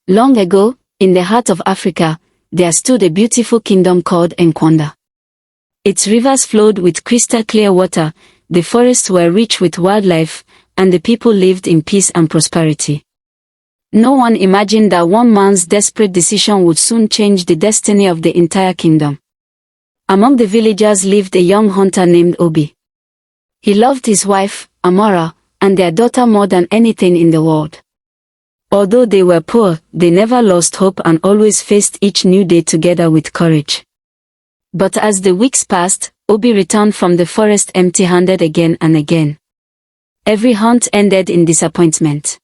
Long ago, in the heart of Africa, there stood a beautiful kingdom called Nkwanda. Its rivers flowed with crystal clear water, the forests were rich with wildlife, and the people lived in peace and prosperity. No one imagined that one man's desperate decision would soon change the destiny of the entire kingdom. Among the villagers lived a young hunter named Obi. He loved his wife, Amora, and their daughter more than anything in the world. Although they were poor, they never lost hope and always faced each new day together with courage. But as the weeks passed, Obi returned from the forest empty-handed again and again. Every hunt ended in disappointment.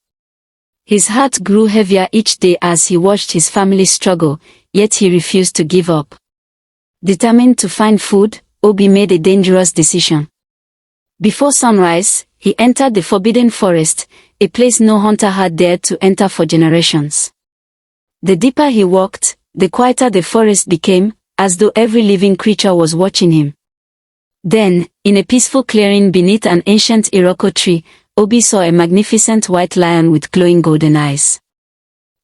His heart grew heavier each day as he watched his family struggle, yet he refused to give up. Determined to find food, Obi made a dangerous decision. Before sunrise, he entered the forbidden forest, a place no hunter had dared to enter for generations. The deeper he walked, the quieter the forest became, as though every living creature was watching him. Then, in a peaceful clearing beneath an ancient Iroko tree, Obi saw a magnificent white lion with glowing golden eyes.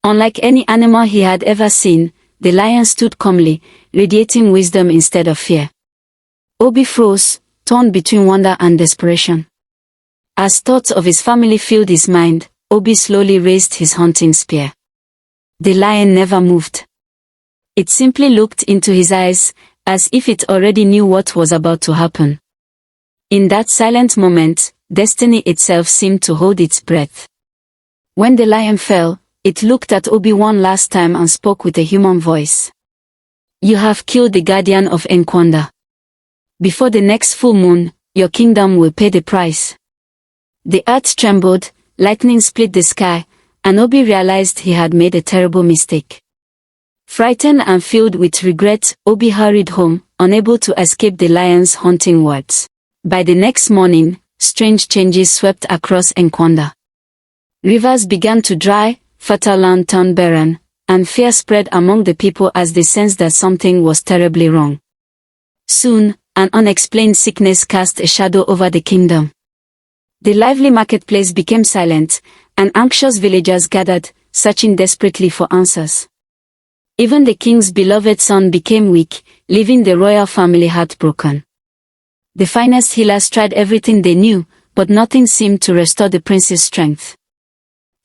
Unlike any animal he had ever seen, the lion stood calmly, radiating wisdom instead of fear. Obi froze, torn between wonder and desperation. As thoughts of his family filled his mind, Obi slowly raised his hunting spear. The lion never moved. It simply looked into his eyes, as if it already knew what was about to happen. In that silent moment, destiny itself seemed to hold its breath. When the lion fell, it looked at Obi one last time and spoke with a human voice. "You have killed the guardian of Nkwanda. Before the next full moon, your kingdom will pay the price." The earth trembled, lightning split the sky, and Obi realized he had made a terrible mistake. Frightened and filled with regret, Obi hurried home, unable to escape the lion's haunting words. By the next morning, strange changes swept across Nkwanda. Rivers began to dry, fertile land turned barren, and fear spread among the people as they sensed that something was terribly wrong. Soon, an unexplained sickness cast a shadow over the kingdom. The lively marketplace became silent, and anxious villagers gathered, searching desperately for answers. Even the king's beloved son became weak, leaving the royal family heartbroken. The finest healers tried everything they knew, but nothing seemed to restore the prince's strength.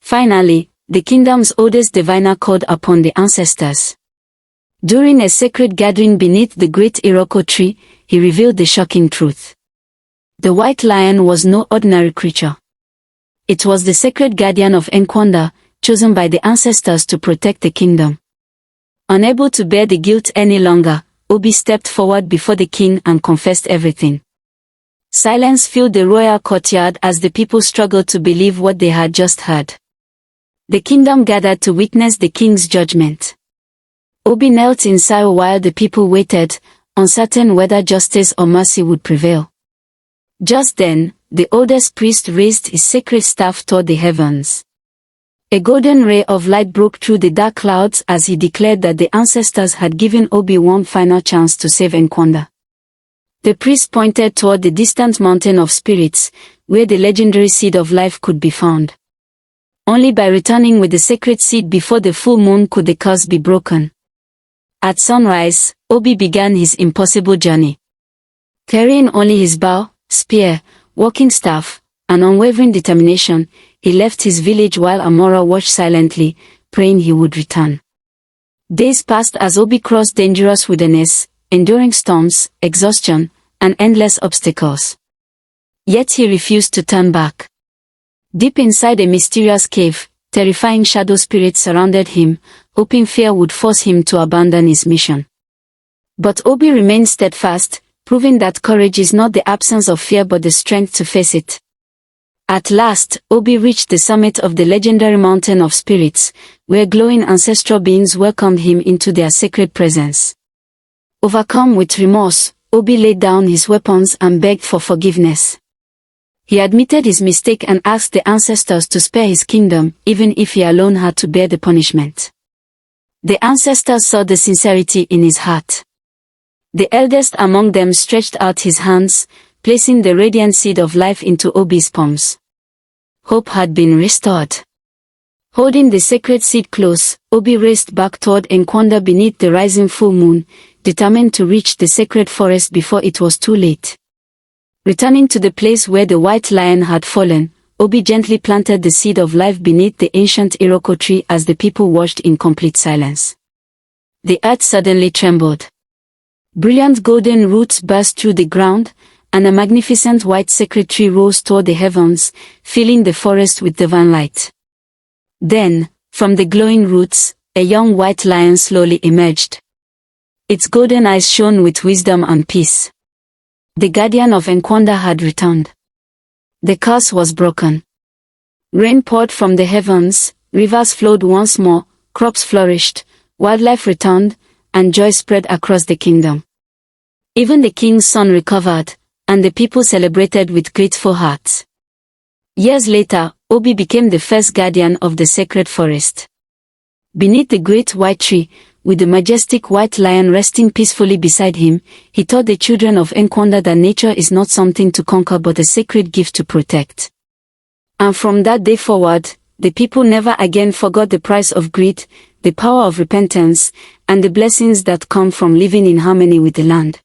Finally, the kingdom's oldest diviner called upon the ancestors. During a sacred gathering beneath the great Iroko tree, he revealed the shocking truth. The white lion was no ordinary creature. It was the sacred guardian of Nkwanda, chosen by the ancestors to protect the kingdom. Unable to bear the guilt any longer, Obi stepped forward before the king and confessed everything. Silence filled the royal courtyard as the people struggled to believe what they had just heard. The kingdom gathered to witness the king's judgment. Obi knelt in silence while the people waited, uncertain whether justice or mercy would prevail. Just then, the oldest priest raised his sacred staff toward the heavens. A golden ray of light broke through the dark clouds as he declared that the ancestors had given Obi one final chance to save Nkwanda. The priest pointed toward the distant mountain of spirits, where the legendary seed of life could be found. Only by returning with the sacred seed before the full moon could the curse be broken. At sunrise, Obi began his impossible journey. Carrying only his bow, spear, walking staff, and unwavering determination, he left his village while Amora watched silently, praying he would return. Days passed as Obi crossed dangerous wilderness, enduring storms, exhaustion, and endless obstacles. Yet he refused to turn back. Deep inside a mysterious cave, terrifying shadow spirits surrounded him, hoping fear would force him to abandon his mission. But Obi remained steadfast, proving that courage is not the absence of fear but the strength to face it. At last, Obi reached the summit of the legendary Mountain of Spirits, where glowing ancestral beings welcomed him into their sacred presence. Overcome with remorse, Obi laid down his weapons and begged for forgiveness. He admitted his mistake and asked the ancestors to spare his kingdom, even if he alone had to bear the punishment. The ancestors saw the sincerity in his heart. The eldest among them stretched out his hands, placing the radiant seed of life into Obi's palms. Hope had been restored. Holding the sacred seed close, Obi raced back toward Nkwanda beneath the rising full moon, determined to reach the sacred forest before it was too late. Returning to the place where the white lion had fallen, Obi gently planted the seed of life beneath the ancient Iroko tree as the people watched in complete silence. The earth suddenly trembled. Brilliant golden roots burst through the ground, and a magnificent white sacred tree rose toward the heavens, filling the forest with divine light. Then, from the glowing roots, a young white lion slowly emerged. Its golden eyes shone with wisdom and peace. The guardian of Nkwanda had returned. The curse was broken. Rain poured from the heavens, rivers flowed once more, crops flourished, wildlife returned, and joy spread across the kingdom. Even the king's son recovered, and the people celebrated with grateful hearts. Years later, Obi became the first guardian of the sacred forest. Beneath the great white tree, with the majestic white lion resting peacefully beside him, he taught the children of Nkwanda that nature is not something to conquer but a sacred gift to protect. And from that day forward, the people never again forgot the price of greed, the power of repentance, and the blessings that come from living in harmony with the land.